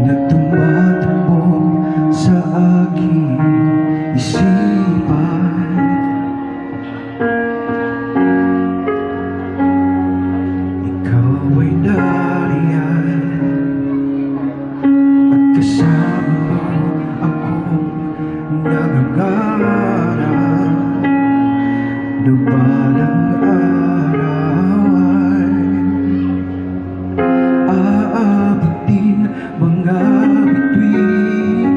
na tumatambong sa aking isipan. Ikaw ay nariyan at kasama mo akong nangangarap na balang araw ay aabutin mga bituin.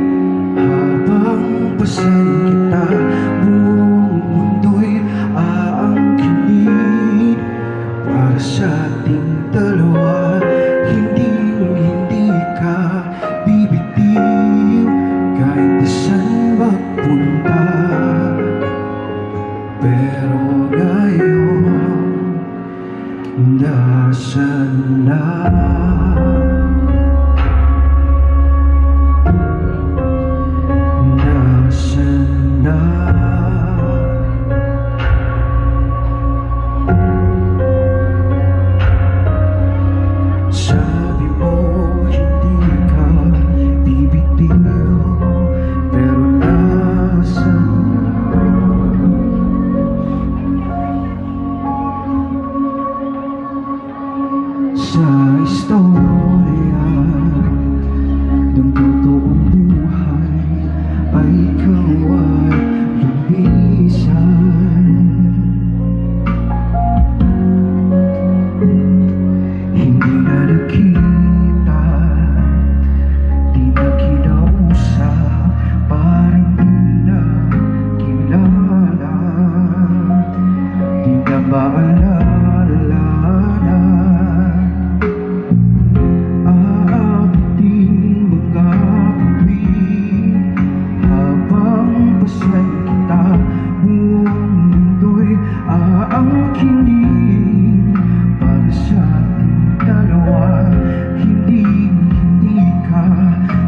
Habang pasan kita, buong mundo'y aangkinin. Para sa ating dalawa, hindi ka bibitiw kahit saan magpunta. Pero ngayon, nasaan na? Nasaan na? Sabi mo hindi ka bibitiw, pero nasaan na? Sa istorya ng totoong buhay ay ikaw ay lumisan. Hindi na nakita, di na kinausap, parang di na kilala, di na maalala na aabutin mga bituin. Habang pasyan kita, buong mundo'y aangkinin. Para sa ating dalawa, hindi ka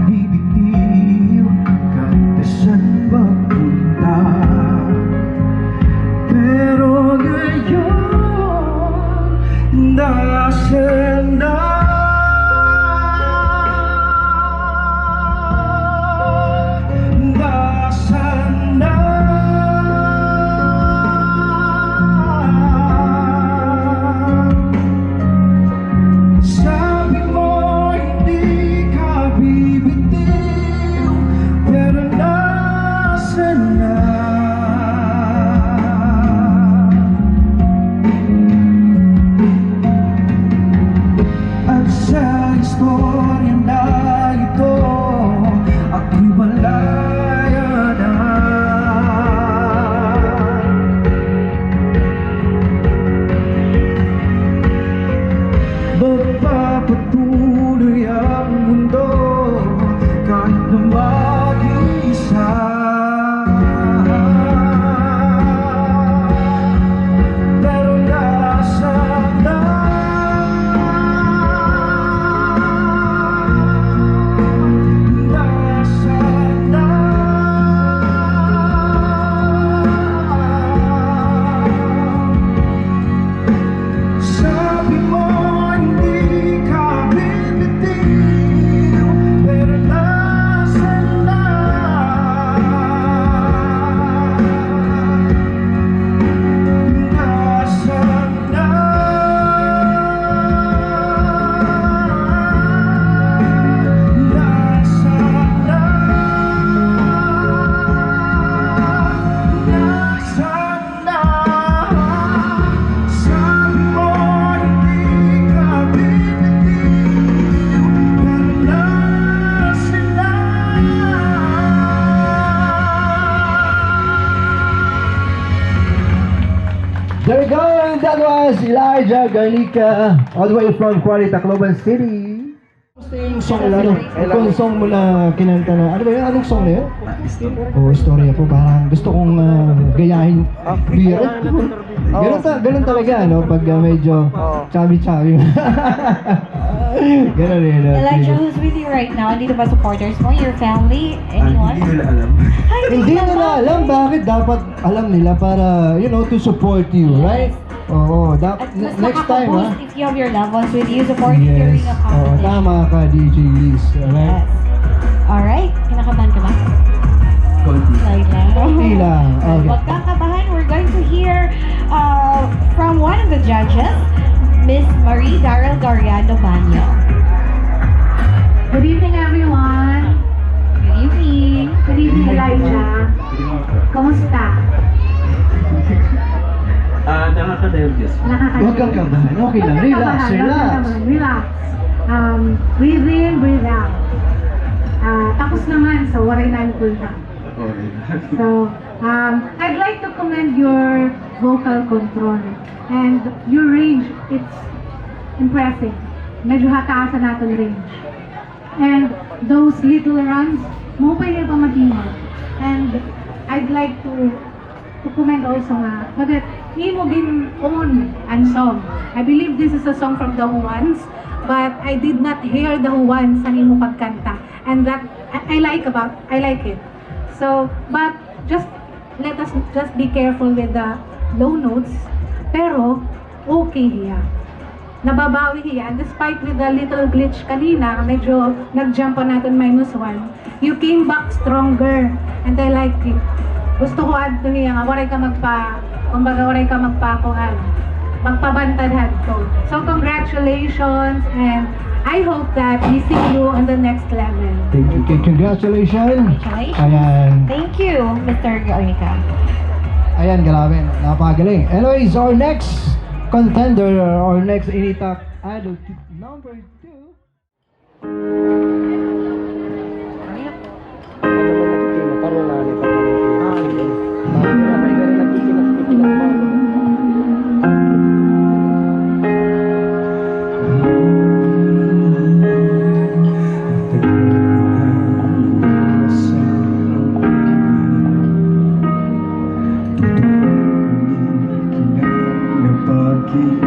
bibitiw kahit saan magpunta. Pero ngayon, nasaan na? Nasaan na? Sabi mo hindi ka bibitiw, pero nasaan na? At sa istorya na ito, ako'y malaya na. Magpapatuloy ang mundo kahit na mag-iisa. Pero nasaan na? Nasaan na? Sabi mo hindi ka bibitiw, pero nasaan na? Nasaan na? Nasaan na? Nasaan na? Sabi mo hindi ka bibitiw, pero nasaan na? There you go, and that was Elijah Garnica, all the way from Quarry, Tacloban City. Gusto yung song na, yung song mo na kinanta na, ano ba yun? Anong song na yun? Istorya po, parang gusto kong gayahin. Ganun talaga, no? Pag medyo chubby-chubby. Ganun yun. Elijah, who's with you right now? Dito ba supporters mo? Your family? Anyone? Hindi nila alam. Ay, Hindi nila alam bakit dapat alam nila para, you know, to support you, right? Oo, At mas next time, ha? makaka-boost if you have your loved ones with you supporting during Yes. a Oo, competition. tama ka, DJ Liz. Alright? Yes. Alright, kinakabahan ka ba? Konti. Right lang. Konti lang. Okay. Huwag kang kabahan. We're going to hear from one of the judges, Miss Marie Darrell Garriado Banyo. Good evening, everyone. Good evening. Good evening, Elijah. Kamusta? Nakaka-nervous. Huwag kang kabahan. Okay lang. Relax, relax. Relax. Breathe in, breathe out. Tapos naman, so waray na yung cool down. So, I'd like to commend your vocal control and your range. It's impressive. Medyo hataasan natin range. And those little runs, mo pa yung pamagingan. And I'd like to commend also nga, so that imo gin own and song. I believe this is a song from the Who Ones, but I did not hear the Who Ones ang imo pagkanta. And that, I like it. So, but just let us just be careful with the low notes. Pero, okay hiya. Nababawi hiya. And despite with the little glitch kanina, medyo nag-jump pa natin -1, you came back stronger. And I like it. Gusto ko add to hiya nga, waray ka magpakuhan. Magpabantadhan ko. So, congratulations and I hope that we see you on the next level. Thank you. Okay, congratulations. Congratulations. Ayan. Thank you, Mr. Garnica. Ayan, grabe. Napakagaling. Anyways, our next contender, our next Initak Idol number 2. Pag-ibig,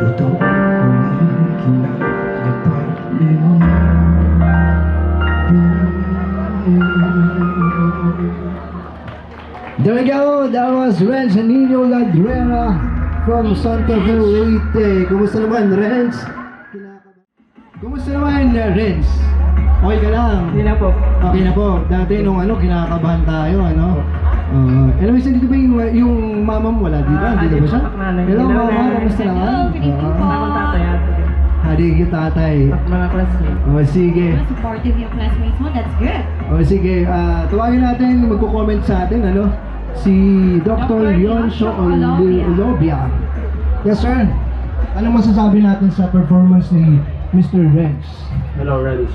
Totoo There we go, that was Renz Nino Ladrera from Santa Fe, Leyte. Kumusta naman, Renz? Kumusta naman, Renz? Okay ka lang? Hindi na po. Okay na po. Dati nung kinakabahan tayo, ano? Anyways, dito ba yung mama mo wala dito? Dito ba siya? Hello, mama. Kamusta naman? Hello, good evening po. Ako tatay ate. Hadi yung tatay. Mga classmates. O, sige. Supportive yung classmates mo, that's good. O, sige. Tuwagin natin, magko-comment sa atin, ano? Si Dr. Yonsho Olobia. Yes, sir. Anong masasabi natin sa performance ni Mr. Renz? Hello, Renz.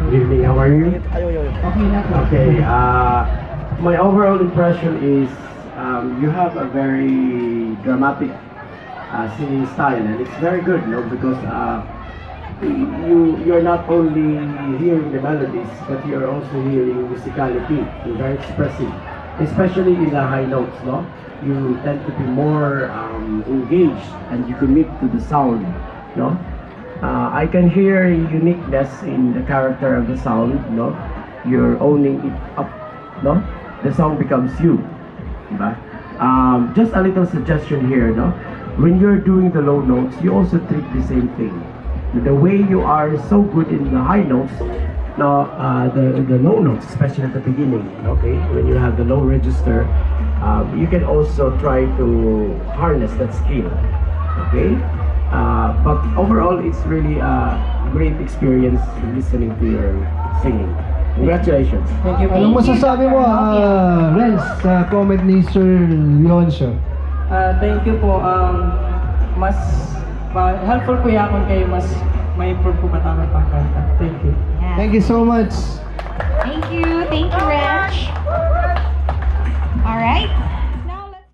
Good evening. How are you? Okay na po. Okay. My overall impression is you have a very dramatic singing style, and it's very good, you know, because you're not only hearing the melodies, but you're also hearing musicality. You're very expressive, especially in the high notes, no? You tend to be more engaged and you commit to the sound, no? I can hear uniqueness in the character of the sound, no? You're owning it up, no? The song becomes you, diba? Just a little suggestion here, no? When you're doing the low notes, you also treat the same thing. The way you are so good in the high notes, no, the low notes, especially at the beginning, okay? When you have the low register, you can also try to harness that skill, okay? But overall, it's really a great experience listening to your singing. Congratulations. Thank you po. Anong masasabi mo, Renz, sa comment ni Sir Yonsho? Thank you po. Mas helpful po yakon kayo, mas may improve po matama pangkanta. Thank you. Yeah. Thank you so much. Thank you, Reg. All right. Now let's.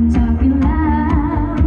Talking loud,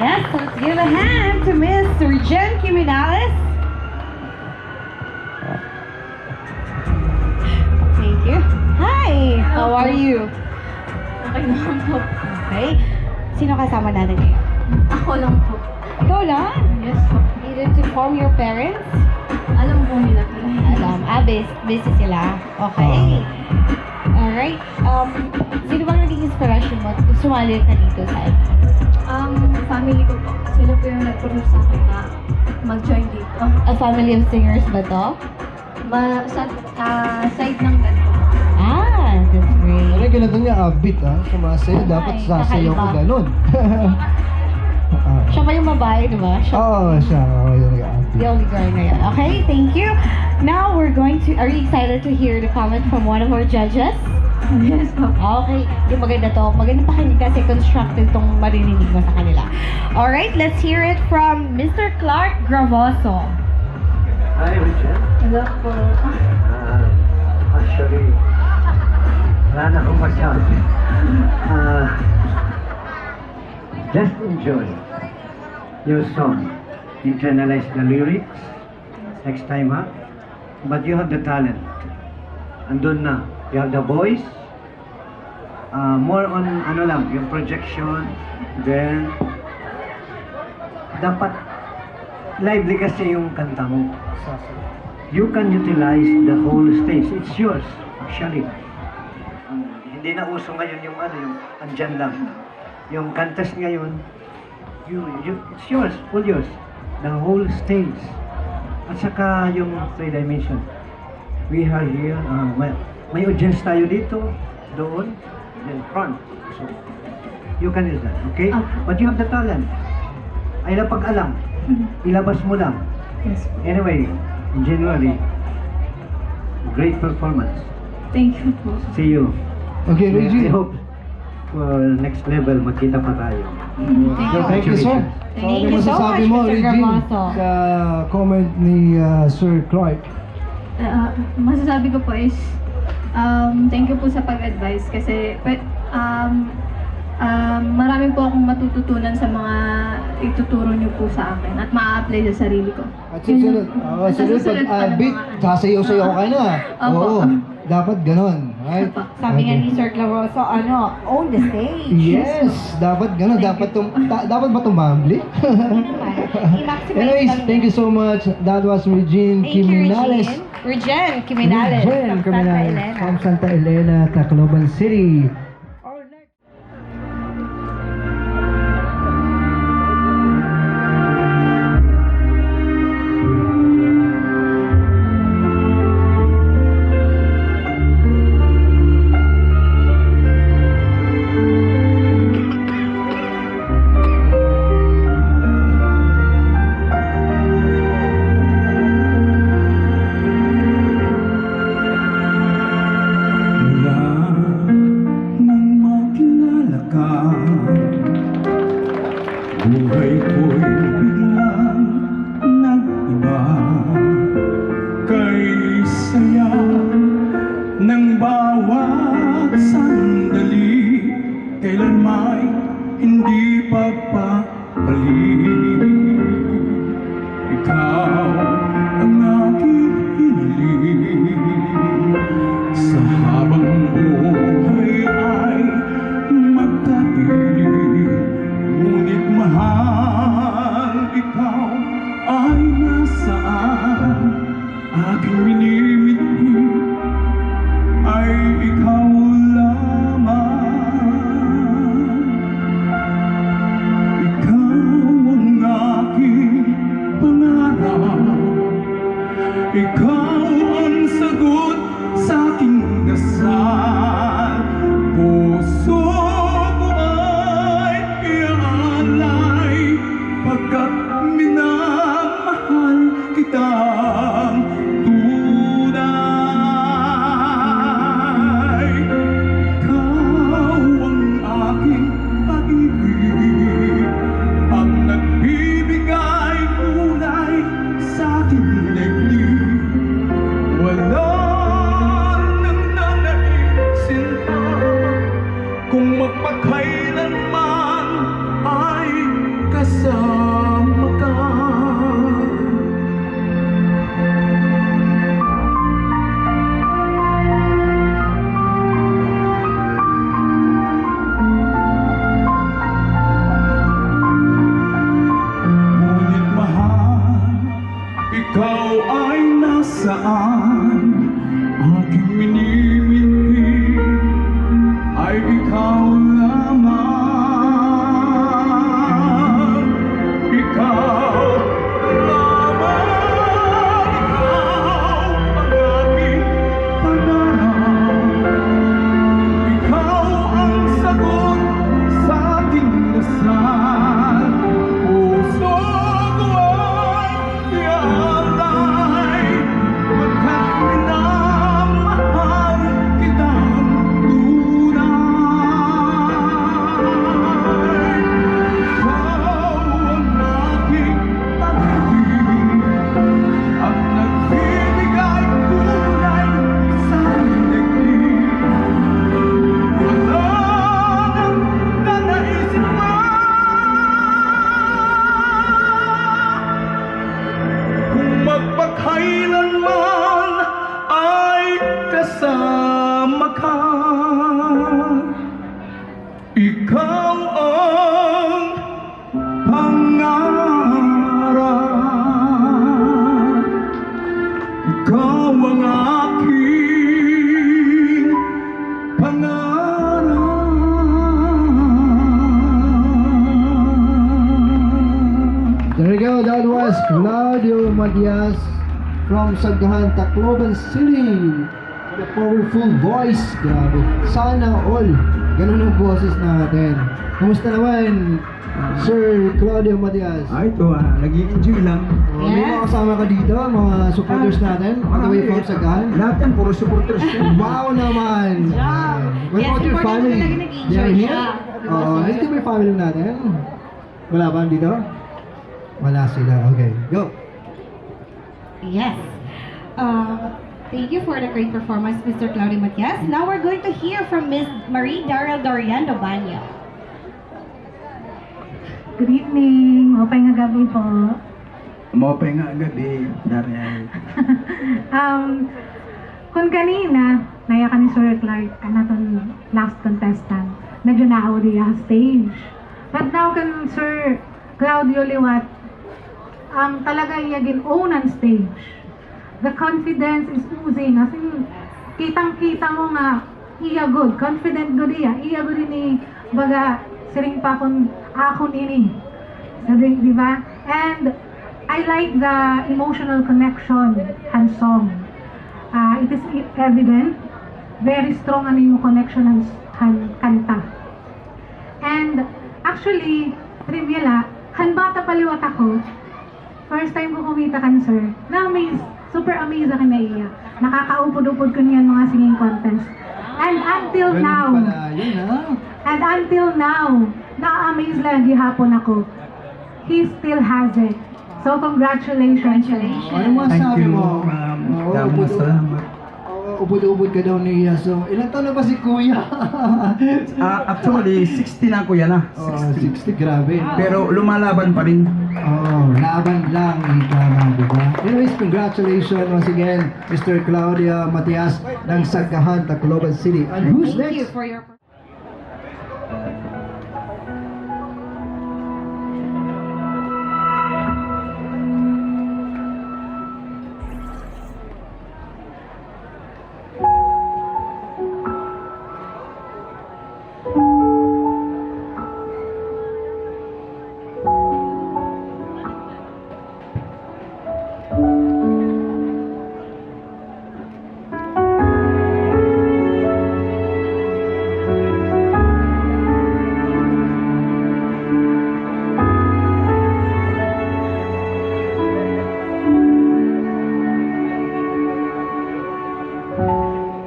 Yes, let's give a hand to Miss Regine Quiminales. Thank you. Hi, how are you? Okay naman po. Okay. Sino kasama natin ngayon? Ako lang po. Ikaw lang? Yes po. Needed to inform your parents? Alam po nila po. Alam. Busy sila. Okay. Alright. Sino bang naging inspiration mo? Sumali ka dito sa Family ko po. Sila po yung nag-produce sa akin na mag-join dito. A family of singers ba to? Side ng dad ko. That's great. Ano ganito niya, upbeat ha? Sumasayo, dapat Ay, sasayaw ko kakaiba. ganun. Siya pa yung babae, di ba? Siya Oo, siya. Oo, yung upbeat. the only girl na yun. Okay, thank you. Now we're going to, are you excited to hear the comment from one of our judges? Yes po. Okay, di maganda to. Maganda pakinig kasi constructive tong maririnig mo sa kanila. Alright, let's hear it from Mr. Clark Gravoso. Hi, Richard. Hello po. Actually, wala na akong masabi. Just enjoy your song. Internalize the lyrics next time, ha? But you have the talent. Andun na. You have the voice. More on, ano lang, yung projection. Then, dapat lively kasi yung kanta mo. You can utilize the whole stage. It's yours, actually. Hindi na uso ngayon yung ano, yung andyan lang. Yung kantas ngayon, it's yours, all yours. The whole stage. At saka yung 3 dimension. We are here, may audience tayo dito, doon, then front. So, you can use that, okay? But you have the talent. Ay napag-alam. Ilabas mo lang. Yes po. Anyway, in January, great performance. Thank you po. See you. Okay, I Reggie. hope for next level, magkita pa tayo. Thank you, sir. Thank ano you so masasabi much, mo, Mr. Regine, Gravoso. sa comment ni Sir Clark? Masasabi ko po is, thank you po sa pag-advise kasi marami po akong matututunan sa mga ituturo niyo po sa akin at ma-apply sa sarili ko. At susunod, Sa sunod, susunod pa pag ng beat, mga- sasayaw-sayaw ka na. Opo. Oo, dapat ganon. Right? Sabi nga ni Sir Claroso, own the stage. Yes, dapat ganon. Dapat ba tumambli? I-maximize Anyways, lang thank you so much. That was Regine Thank you, Quiminales. Regine Quiminales. Regine from Santa Quiminales Elena. from Santa Elena, Tacloban City. Mula nang makilala ka, buhay ko'y biglang nag-iba. Kay saya ng bawat sandali, kailan may hindi pagpapalik. Ikaw ang aking hiniling, sa habang buhay ay magtatiling. Ngunit mahal, ikaw ay nasaan? Aking minimithi ay ikaw lamang. Ikaw ang ikaw ang pangarap. Ikaw ang aking pangarap. There you go, that was Claudio Matias from Sagdahan, Tacloban City. What a powerful voice, grabe. Sana all, ganun ang boses natin. Kumusta naman, Sir Claudio Matias? Ito nag-i-enjoy lang. May mga kasama ka dito, mga supporters natin, all the way from Sagdahan. Lahat yan, puro supporters yan. Wow naman! What Yes, about your supporters family? na nag-enjoy They are here? siya. Oo, hindi ba yung family natin? Wala ba dito? Wala sila, okay. Go! Yes. Thank you for the great performance, Mr. Claudio Matias. Now we're going to hear from Miss Marie Daryl Doriando Banyo. Good evening. Mapay nga gabi po. Mopay nga gabi, Dariel. Kung kanina, naya ka ni Sir Clark, kanatong last contestant, medyo na-audi stage. But now kan Sir Claudio Liwat, talaga iyagin own on stage. The confidence is oozing. As in, kitang-kita mo nga, iya good, confident good iya. Iya good ini, baga, siring pa akon ini. Sabi, di ba? And I like the emotional connection and song. It is evident, very strong ano yung connection and kanta. And actually, trivia la, bata paliwat ako, first time ko kumita kan sir, na-amaze, super amazed ako na iya. Nakakaupod-upod ko niyan mga singing contest. And until Ganun now, pala yun, ha? and until now, na-amaze lang gihapon ako. He still has it. So congratulations. Ano masabi mo? Oo, Salamat. ubod-ubod ka daw niya. So, ilang taon na ba si Kuya? Actually, 60 na kuya na. Oh, 60, grabe. Pero lumalaban pa rin. Laban lang, ika nga, diba? Anyways, congratulations once again, Mr. Claudia Matias ng Sagdahan, Tacloban City. And who's Thank you next? for your...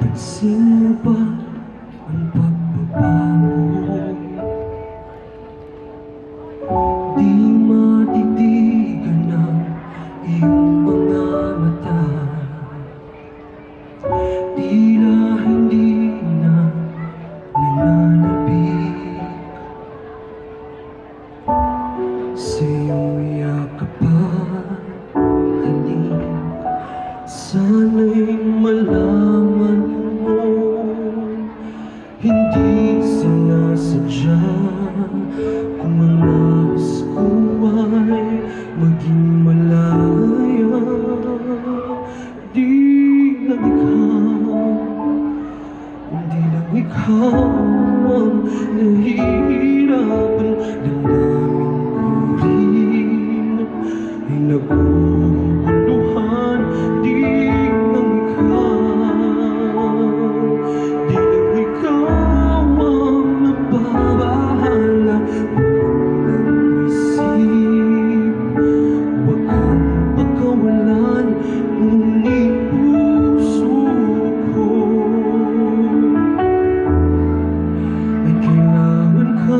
Pansin mo ba ang pagbabago? Di matitigan ng iyong mga mata. Tila hindi na nananabik sa iyong yakapan. Halik, sana'y malaman mo, hindi sinasadya kung ang nais ko ay maging malaya. Di lang ikaw ang nahihirapan. Damdamin ko rin ay naguguluhan. Di lang ikaw ang nababahala. Unang isip, wag kang pagkawalan, ngunit puso ko ay kailangan ka.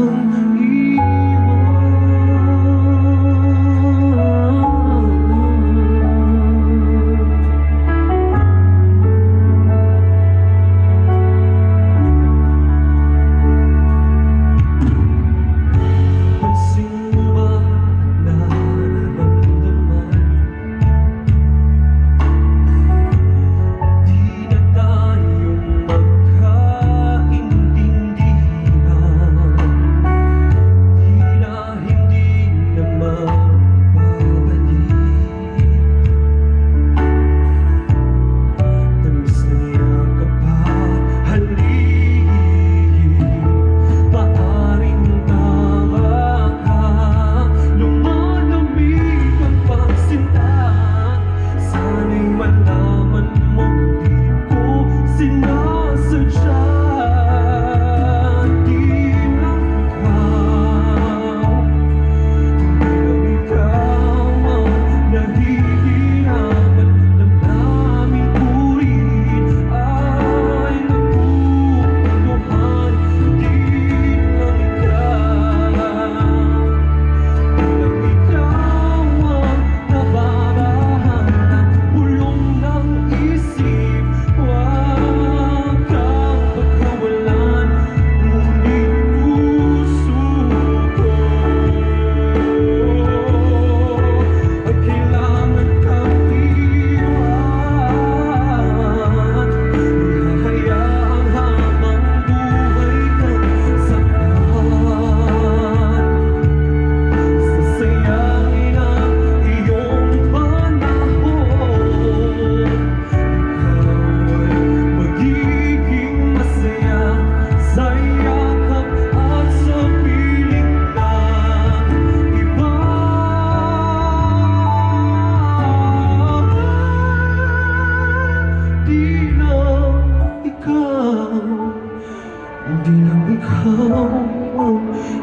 ikaw ang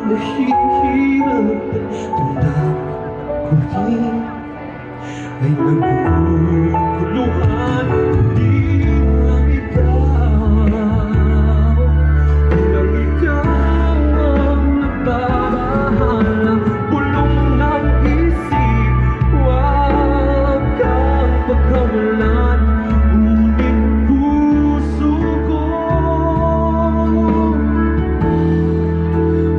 nahihirap tandaan ko rin ay naguguluhan. Di lang ikaw, lang ikaw ang nagbabahala. Bulong ng isip, huwag kang pagkawalan. Ngunit puso ko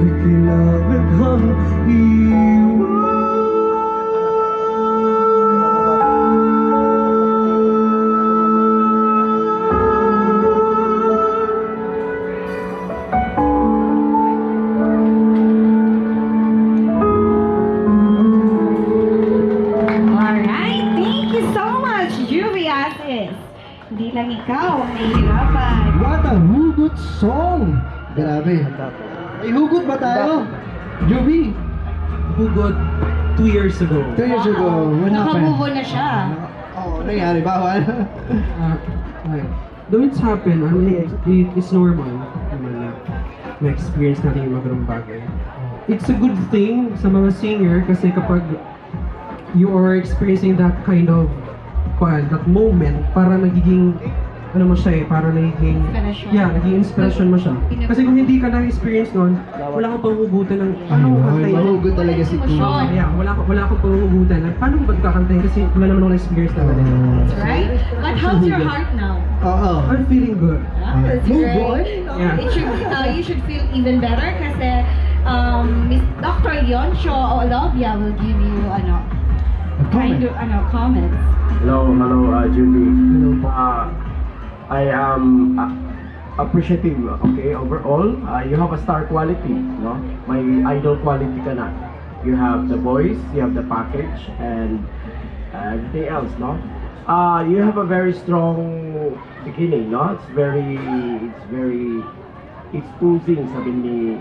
ay kailangan kang iwan. Alright, thank you so much, Juvie Asis. Hindi lang ikaw ang nahihirapan. What a hugot song! Grabe. May hugot ba tayo? Juby, Hugot 2 years ago. 2 years ago, what happened? Nakamove on na siya. Oo, nangyari. Bawal. Though it's happened, I mean, it's normal naman na ma-experience natin yung mga ganung bagay. It's a good thing sa mga singer kasi kapag you are experiencing that kind of that moment, para nagiging ano mo siya para nagiging Inspiration. naging inspiration mo siya. Kasi kung hindi ka na-experience nun, wala kang panghugutan ng paano ko kantayin. Mahugot talaga si Kuya. Wala kang panghugutan. Paano ko ba kakantayin kasi wala naman akong experience na ganun. That's right. But how's your heart now? Oo. I'm feeling good. That's Move great. on. Yeah. It should, you should feel even better kasi Miss Dr. Leoncio Olovia will give you kind of comments. Hello, Julie. I am appreciative, okay, overall. You have a star quality, no? My idol quality ka na. You have the voice, you have the package, and everything else, no? You have a very strong beginning, no? It's oozing, sabi ni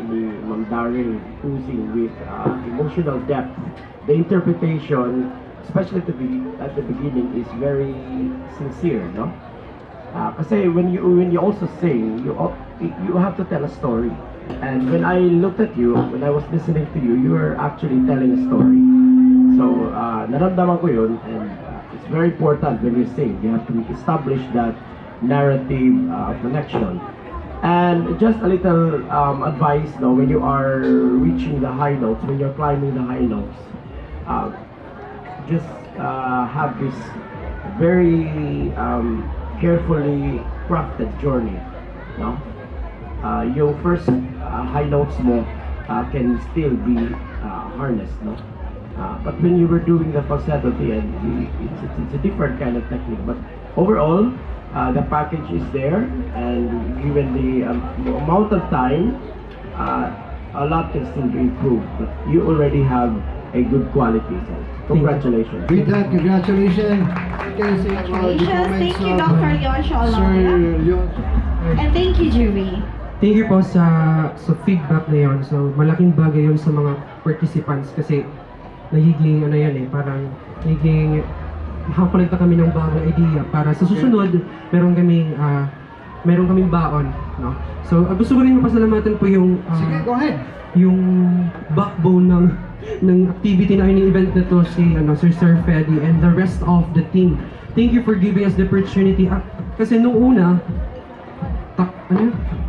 Ma'am Daryl, oozing with emotional depth. The interpretation, especially at the beginning, is very sincere, no? Kasi when you also sing, you have to tell a story. And when I looked at you, when I was listening to you, you were actually telling a story. So, naramdaman ko yun, and it's very important when you sing. You have to establish that narrative connection. And just a little advice, no, when you are reaching the high notes, when you're climbing the high notes, just have this very carefully crafted journey, no? Yung first high notes mo can still be harnessed, no? But when you were doing the falsetto at the end, it's a different kind of technique. But overall, the package is there, and given the amount of time, a lot can still be improved. But you already have a good quality. So congratulations. With that, congratulations. Congratulations. Thank you, Dr. Leoncio Sir Olovia. Leoncio. And thank you, Juvie. Thank you po sa feedback na yun. So, malaking bagay yun sa mga participants kasi nagiging, parang nagiging makakolekta kami ng bagong idea para sa susunod, meron kaming baon, no? So, gusto ko rin mapasalamatan po yung Sige, go ahead. yung backbone ng activity na ini-event na to si Sir Freddy and the rest of the team. Thank you for giving us the opportunity. Kasi nung una,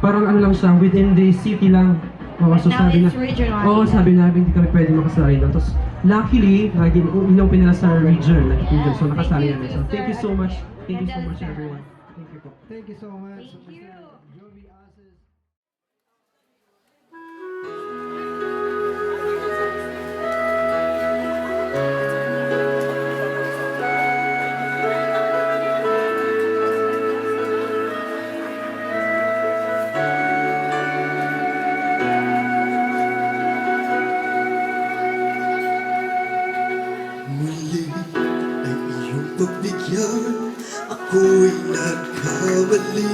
parang lang siya, within the city lang. So Now sabi it's regional. sabi namin hindi kami pwede makasali doon. Tapos luckily, inyong pinala sa region. So nakasali namin. So thank you so much. Thank you so much everyone. Thank you po. Thank you so much. Thank you. Jovi Asis. Muli ay iyong pagbigyan, ako'y nagkamali.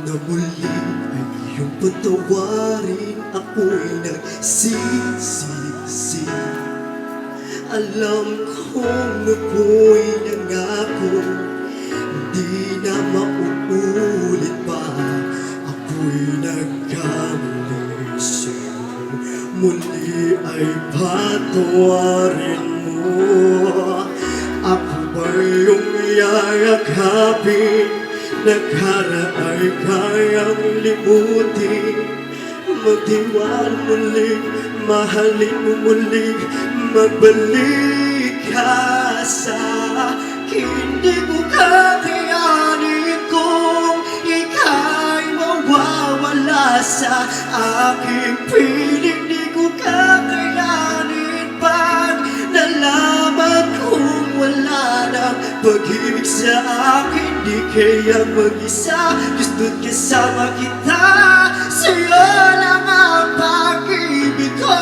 Na muli ay iyong patawarin, ako'y nagsisisi. Alam kong ako'y nangako, hindi na mauulit pa. Ako'y muli ay patawarin mo. Ako ba yung yayakapin, nakaraan ay kayang limutin. Magtiwala muli, mahalin mo muli, magbalik ka sa akin. Di ko kakayanin kung ika'y mawawala sa aking piling. Di ko kakayanin pag nalaman kong wala ng pag-ibig sa akin. Di kaya mag-isa, gusto't kasama kita. Sa'yo lang ang pag-ibig ko.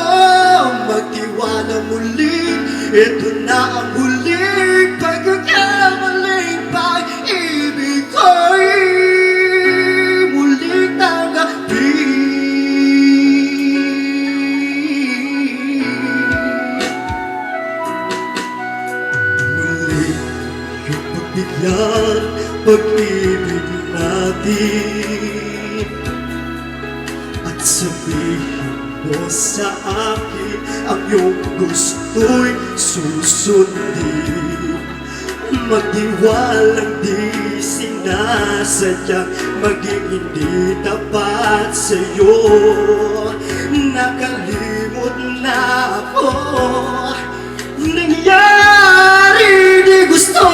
Magtiwala muli, ito na ang huling pagkakamaling pag-ibig ko'y muling tanggapin. Muli yung pagbigyan, pag-ibig natin. At sabihin mo sa akin ang iyong gusto'y susundin. Magtiwalang di sinasadyang maging hindi tapat sa'yo. Nakalimot na ako, nangyari di gusto.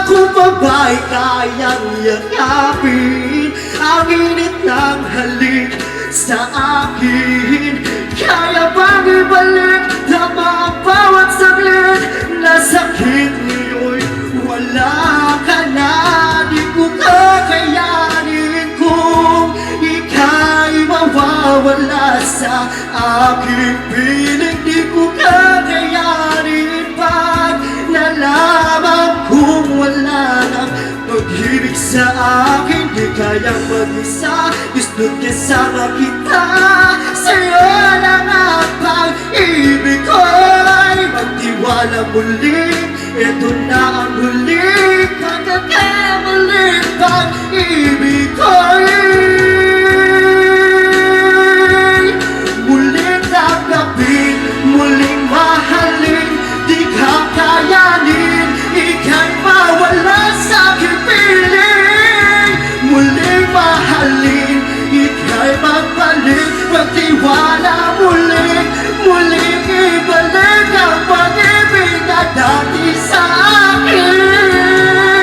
Kung pa ba'y kayang yakapin ang init ng halik sa akin? Kaya bang ibalik tama ang bawat saglit na sakit ngayon? Wala ka na, di ko kakayanin kung ika'y mawawala sa aking piling. Di ko kakayanin pag nalaman kung wala nang pag-ibig sa akin. Di kayang mag-isa, gusto't kasama kita. Sa'yo lang ang pag-ibig ko'y magtiwala muli. Ito na ang huling pagkakamaling pag-ibig ko'y muling tanggapin, muling mahalin. Di kakayanin, ika'y mawala sa aking piling. Muling mahalin, ika'y magbalik. Magtiwala muling, muling ibalik ang pag-ibig na dati sa akin.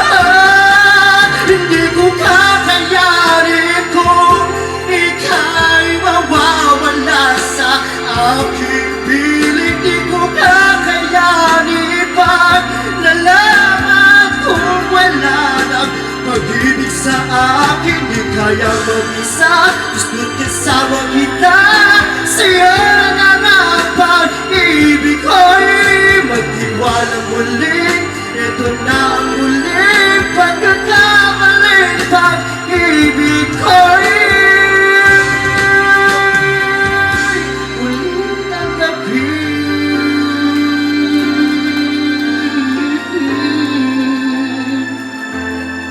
Pagkat hindi ko kakayanin kung ika'y mawawala sa aking piling. Di ko kakayanin pag nalaman kung wala nang pag-ibig sa akin. Di kaya mag-isa, gusto't kasama kita. Sa'yo na nga pag-ibig ko'y magtiwala muli. Ito na ang muling pagkakamaling pag-ibig ko'y muling tanggapin.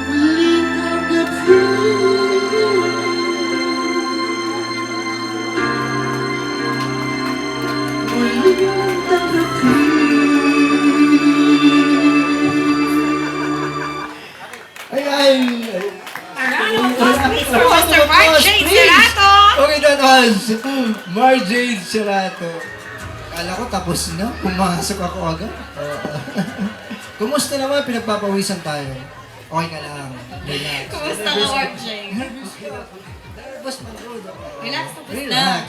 Muling tanggapin. Muling tanggapin. Ayan! Mr. Mark J. Cerato! Okay, that was Marjade Cerato. Kala ko tapos na, pumasok ako agad. Kumusta naman? Pinagpapawisan tayo. Okay ka lang. Relax. Kumusta ka, Mark J? Relax, tapos na. Relax.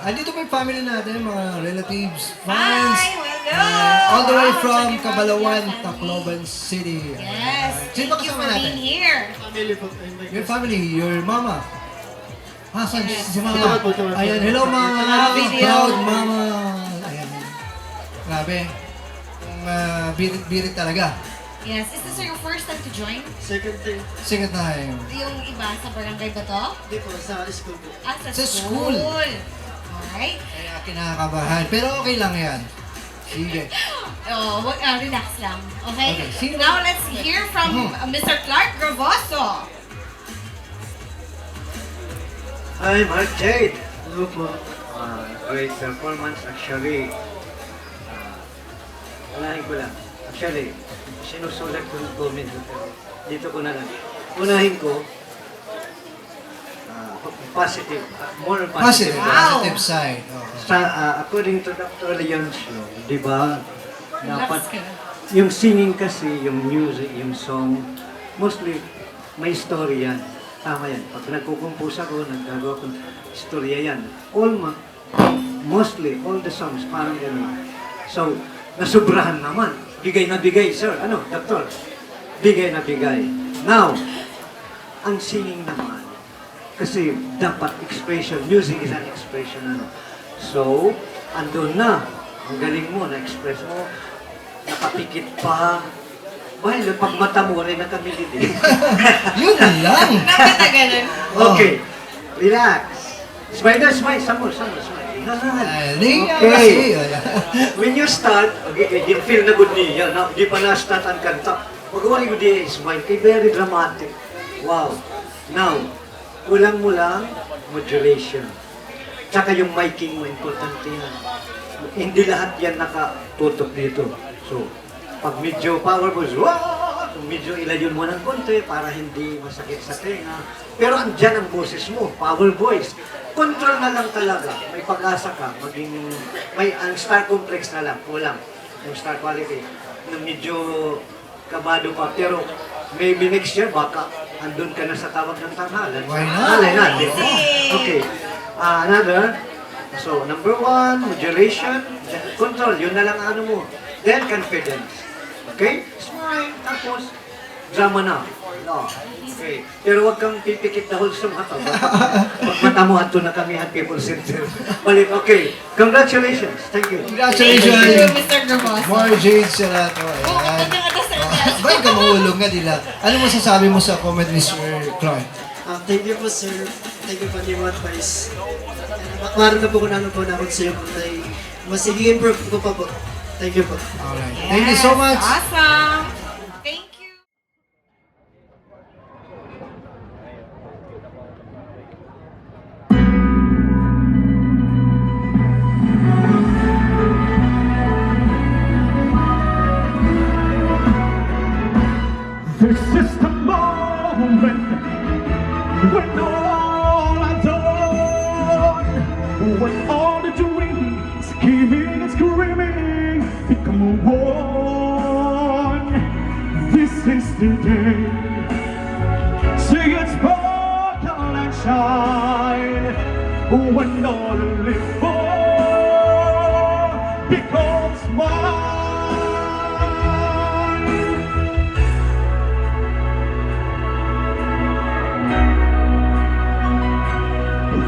Andito po yung family natin, mga relatives, friends. Hi, hello! All the way Wow, from so Cabalawan, family. Tacloban City. Yes, Sino ba thank you kasama for natin? being here. Your family, your mama. Saan Yes. si mama? Ayan, hello mama. Video. Proud mama. Ayan. Grabe. Birit-birit talaga. Yes, is this your first time to join? Second thing, Second time. Yung iba sa barangay ba to? di po, sa school po. Sa Sa school. Alright. Kaya kinakabahan. Pero okay lang yan. Sige. Relax lang. Okay? Okay, sino- Now let's hear from Mr. Clark Gravoso. Hi, Mark Jade. Hello po. Great performance actually. Unahin ko lang. Actually, sinusulat ko ng comment pero dito ko na lang. Unahin ko, positive, more positive. Positive side. According to Dr. Leon's law, di ba, dapat yung singing kasi, yung music, yung song, mostly may story yan. Tama yan. Pag nagkukumpos ako, naggagawa ko, istorya yan. Mostly, all the songs, parang gano'n. So, nasubrahan naman. Bigay na bigay, sir. Ano, doktor? Bigay na bigay. Now, ang singing naman, kasi dapat expression, music is an expression, ano. So, andun na. Ang galing mo, na-express mo, nakapikit pa. Well, pag mata mo rin nakamilid eh. Yun lang. Okay, relax. Smile, sample. Okay. When you start, okay, you feel na good niya. Di pa na-start ang kanta. Pag-uwari ko di smile, kay very dramatic. Wow. Now, kulang mo lang modulation. Tsaka yung miking mo, importante yan. Hindi lahat yan nakatutok dito. So, pag medyo powerful, wow! Medyo ilayon mo ng konti para hindi masakit sa tenga. Pero andyan ang boses mo, power voice. Control na lang talaga. May pag-asa ka. Ang star complex na lang. Kulang. Yung star quality. Na medyo kabado pa. Pero maybe next year, baka andun ka na sa tawag ng tanghalan. Why not? Okay. Another. So, number 1, modulation. Control. Yun na lang ano mo. Then, confidence. Okay? Smile. Tapos, drama na. No. Okay. Pero huwag kang pipikit na wholesome hato. Pag mata mo, hato na kami at People Center. Balik. Okay. Congratulations. Thank you. Congratulations. Mr. Gervas. More Jade Serato. Ayan. Bakit ka mahulog nga nila? Ano masasabi mo sa comment ni Sir Clark? Thank you po, sir. Thank you po for your advice. Makmaroon na po kung ano po na ako sa iyo. Mas i-improve ko pa po. Thank you po. Alright. Thank you so much. Awesome. Thank you. This is the moment when all I done, when all the dreaming, scheming and screaming become one. This is the day. See it sparkle and shine when all I live for becomes mine.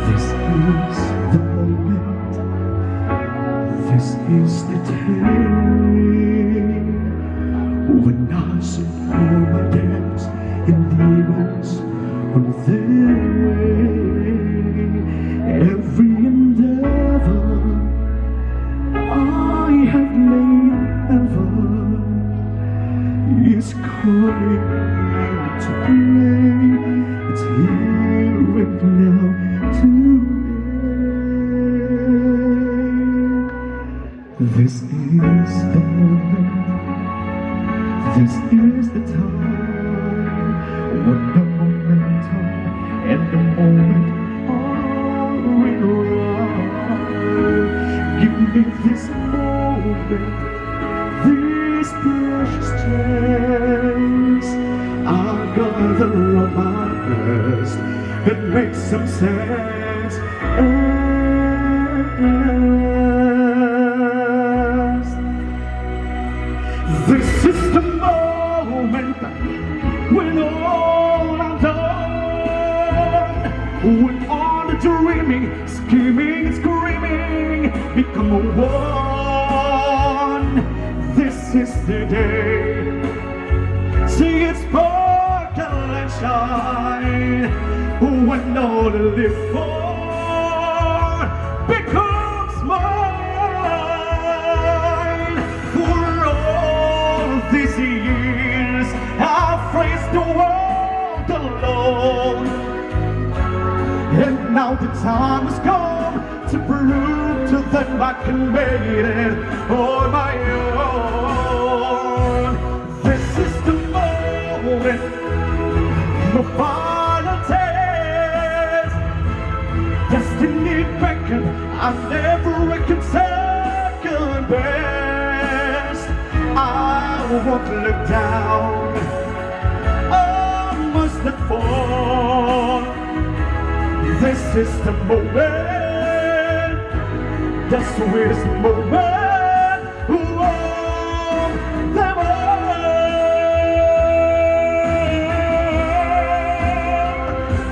This is the moment, this is the day when I see all my debts and demons on their way. Every endeavor I have made ever is coming to play. It's here and now today. This is the moment, this is the time, when the momentum and the moment are in rhyme. Give me this moment, this precious chance. I'll gather all my best and make some sense. This is the moment when all I'm done, when all the dreaming, scheming, and screaming become one. This is the day. See it sparkle and shine when all the live for becomes mine. For all these years I've faced the world alone, and Now the time has come to prove to them I can make it on my own. This is the moment, the final test. Destiny beckon, I never reckon second best. I won't look down, I must not fall. This is the moment, the sweetest moment of them all.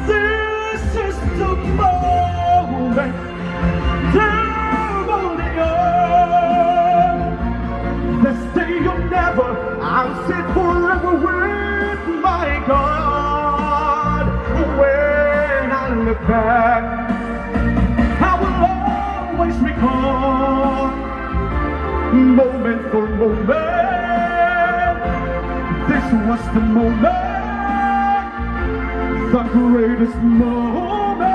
This is the moment, the moment. This day you'll never, I'll sit forever with my God. When I look back, I will always recall, moment for moment, this was the moment, the greatest moment.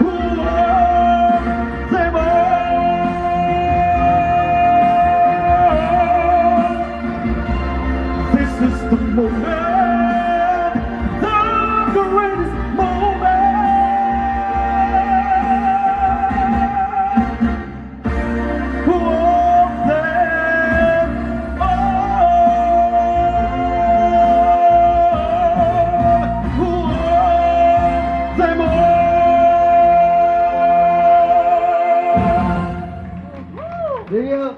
Of them all. This is the moment, the greatest moment of them There you go.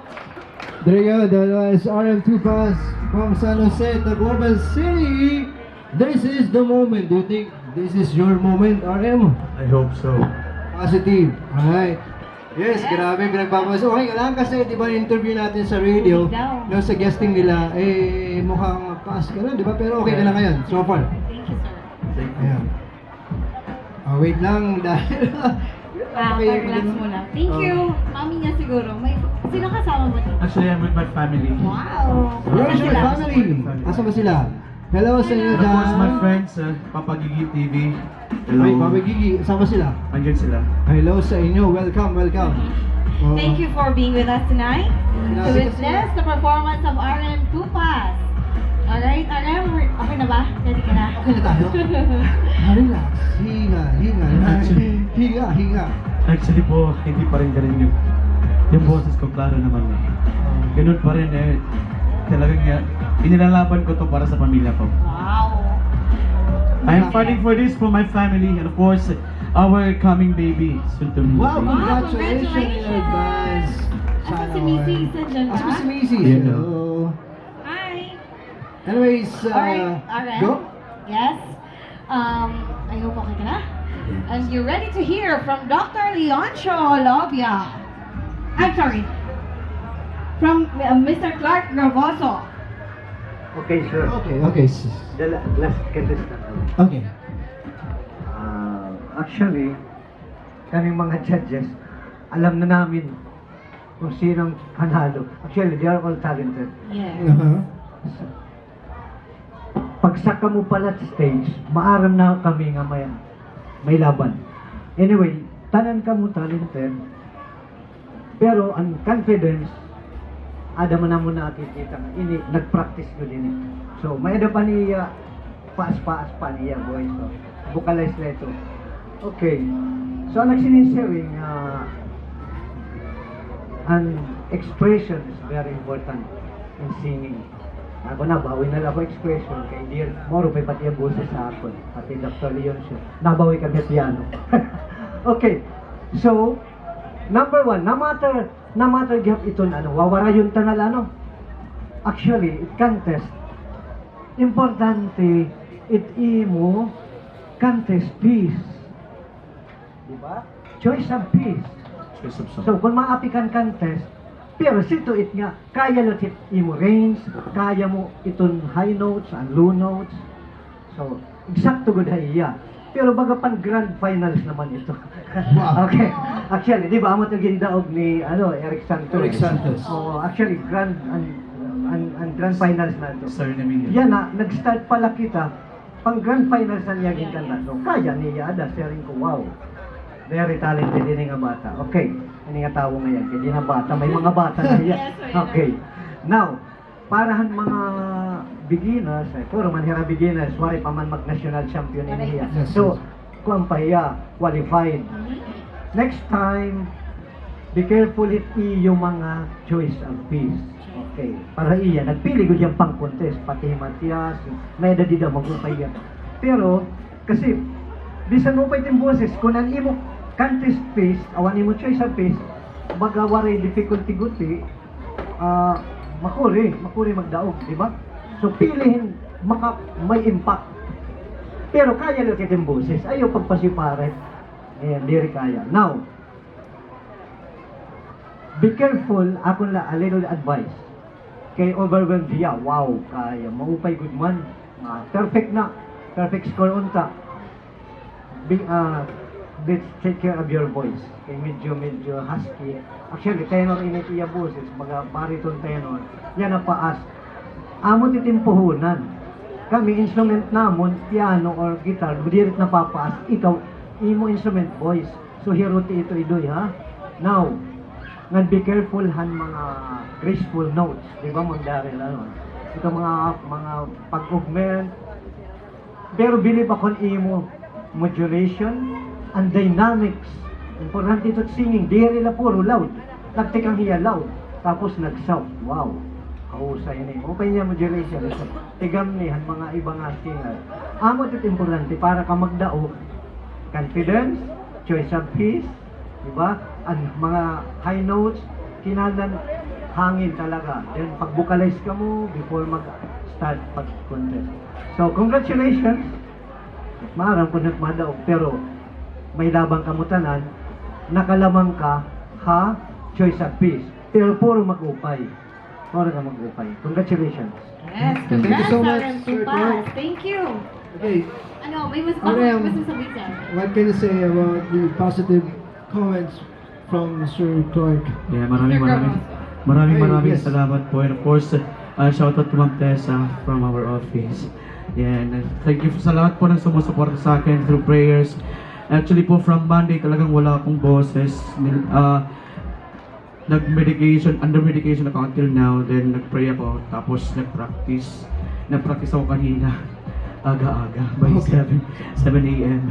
There you go. That was RM2 Pass from San Jose, the Global City. This is the moment. Do you think this is your moment, RM? I hope so. Positive. Alright. Yes, grabe. Pinagpapas. Okay ka lang kasi di ba interview natin sa radio, no, sa guesting nila, eh mukhang pass ka na, di ba? Pero okay ka na ngayon, so far. Thank you, sir. Ayan. Wait lang dahil... Relax muna. Thank you. Mami niya siguro. Sino kasama mo dito? Actually, I'm with my family. Wow. Where is your family? Asa ba sila? Hello sa inyo And of course, my dyan. friends, Papa Gigi TV. Hello. Ay, Papa Gigi, saan ba sila? Andyan sila. Hello sa inyo. Welcome, welcome. Thank you for being with us tonight to witness the performance of RM Tupas. Alright, RM, okay na ba? Ready ka na? Okay na tayo? Relax. Hinga, hinga. Hinga, hinga. Actually po, hindi pa rin ganun yung boses ko, klaro naman. Ganun pa rin eh. Talagang inilalaban ko to para sa pamilya ko. Wow. I am fighting for this for my family and of course, our coming baby, soon to be. Wow, Wow, congratulations in advance. Asa si Missy? Nandiyan ba? Asa si Missy? Yeah. Hello. Hi. Anyways, Alright, RM. go. Yes. I hope okay ka na. And you're ready to hear from Dr. Leoncio Lobia. I'm sorry. From Mr. Clark Gravoso. Okay, sir. Okay. The last contestant. Okay. Actually, kaming mga judges, alam na namin kung sinong panalo. Actually, they are all talented. Yes. Pagsaka mo pala sa stage, maaram na kami nga may laban. Anyway, tanan ka mo talented, pero ang confidence, ada mo na mo nakikita nga, ini, nag-practice ko din. So, may ada pa niya, paas pa niya, boys. So, vocalize na ito. Okay. So, ang nagsinisaring, an expression is very important in singing. Ako na, bawi na lang ako expression kay dear Moro, may pati ang boses sa akin. Pati Dr. Leon siya. Nabawi kami at piano. Okay. So, number one, na matter gap ito na wawara yung tanal Actually, it contest. Importante, it imo contest peace. Diba? Choice of peace. So, kung maapi kan contest, pero sito it nga, kaya latit imo range, kaya mo iton high notes and low notes. So, exacto good iya. Pero baga pan grand finals naman ito. Wow. Okay. Actually, di ba amo to gindaog ni Eric Santos. Eric Santos. So, actually grand and grand finals na ito. Sir namin Yan na, nag-start pala kita pang grand finals na niya gikanta. So, kaya niya ada, sharing ko, wow. Very talented din nga bata. Okay, ini nga tao ngayon, hindi na bata, may mga bata na yan. Okay, now, parahan mga beginners, puro man hira beginners, wari pa man mag-national champion niya. So, kuwan pa iya, qualified. Next time, be careful it yung mga choice of peace. Okay, para iya, nagpili ko diyang pang-contest, pati Matias, may dadida mag-upay yan. Pero, kasi, bisan mo pa yung boses, kung ang imo country's peace, awan imo choice of peace, magawari difficulty guti, makuri magdaog, di ba? So, pilihin, may impact. Pero kaya lang kitang boses, ayaw pagpasiparet. Ayan, di rin kaya. Now, be careful, ako na a little advice. Kay overwhelmed diya, wow, kaya, maupay good man. Perfect na, perfect score unta. Let's take care of your voice. Kay medyo husky. Actually, tenor init iya boses, mga bariton tenor. Yan ang paas. Amo titimpuhunan. Kami, instrument namon, piano or guitar, dirit na papaas. Ikaw, imo instrument voice. So, hiruti ito idoy, ha? Now, nga be careful han mga graceful notes. Di ba, magdaril, ano? Ito mga pag-augment. Pero believe ako imo modulation and dynamics. Importante ito singing. Di rin puro loud. Nagtik ang hiya loud. Tapos nag-sound. Wow. Kahusay na yun. Upay niya modulation. Tigam niyan mga ibang singer. Amo ito importante para ka magdao. Confidence, choice of peace, diba? Ang mga high notes, kinalan hangin talaga. Then pag-vocalize ka mo before mag-start pag-contest. So, congratulations. Maarang kung nagmadaog, pero may labang kamutanan, nakalamang ka, ha? Choice of peace. Pero puro mag-upay. Puro ka mag-upay. Congratulations. Yes, Thank you so much, Karen Sir Tupas. Clark. Thank you. Okay, Ano, may mas sasabihin sir. what can you say about the positive comments from Sir Clark? Yeah, maraming Yes. salamat po. And of course, shout out to Ma'am Tessa from our office. Yeah, and thank you sa lahat po ng sumusuporta sa akin through prayers. Actually po, from Monday talagang wala akong boses. Under medication ako until now. Then nagpray ako, tapos nagpractice ako kanina. Aga-aga, by 7 a.m.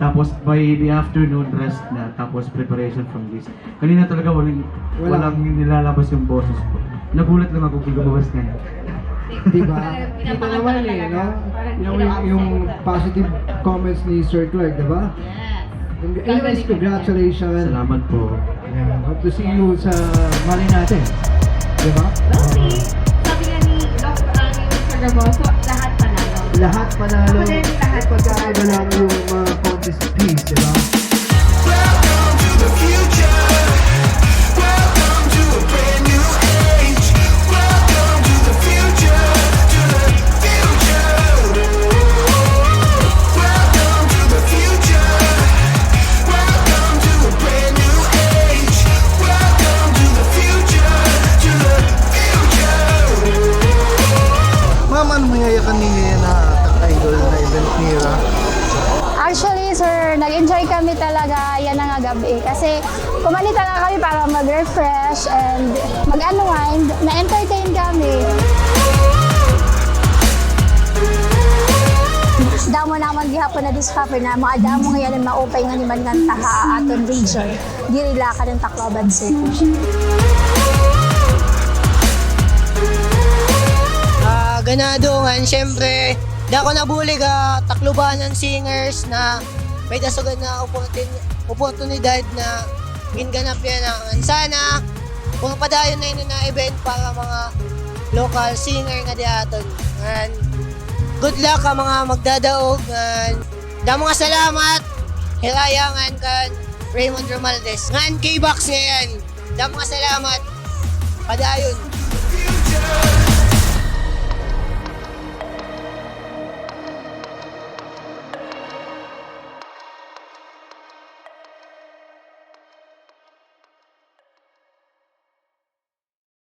Tapos by the afternoon, rest na. Tapos preparation from this. Kanina talaga walang nilalabas yung boses ko. Nagulat lang ako kung lumabas na yun. Diba? Ito naman no? Yung positive comments ni Sir Clark, diba? Yes. Anyways, congratulations. Salamat po. Yeah, hope to see you sa mali natin. Diba? We'll see. Sabi nga ni Mr. Garboso, lahat panalo. Lahat panalo. Ako din, lahat. Pagkaiba lang yung mga contest piece, diba? Welcome to the future. Welcome to a brand new age. Welcome to the future. To the future. Welcome to the future. Welcome to a brand new age. Welcome to the future. To the future. Ma'am, ano mangyayari niya na idol na event nila? Actually, sir, nag-enjoy kami talaga yan nga gabi. Kasi kumanita lang kami para mag-refresh and mag-unwind. Na-entertain kami. Damo naman gihapon na discover na mga damo ngayon na maupay nga ni man taha aton region. Dirila ka ng Tacloban City. Ganadungan, syempre, dako nabuli ka Taclobanan singers na may dasagad na oportunidad na ginganap yan ang sana kung padayon na yun na event para mga local singer nga di aton. And good luck ka mga magdadaog. And damo nga salamat hirayangan kan Raymond Romaldes. Ngan K-Box ngayon. Damo nga salamat padayon.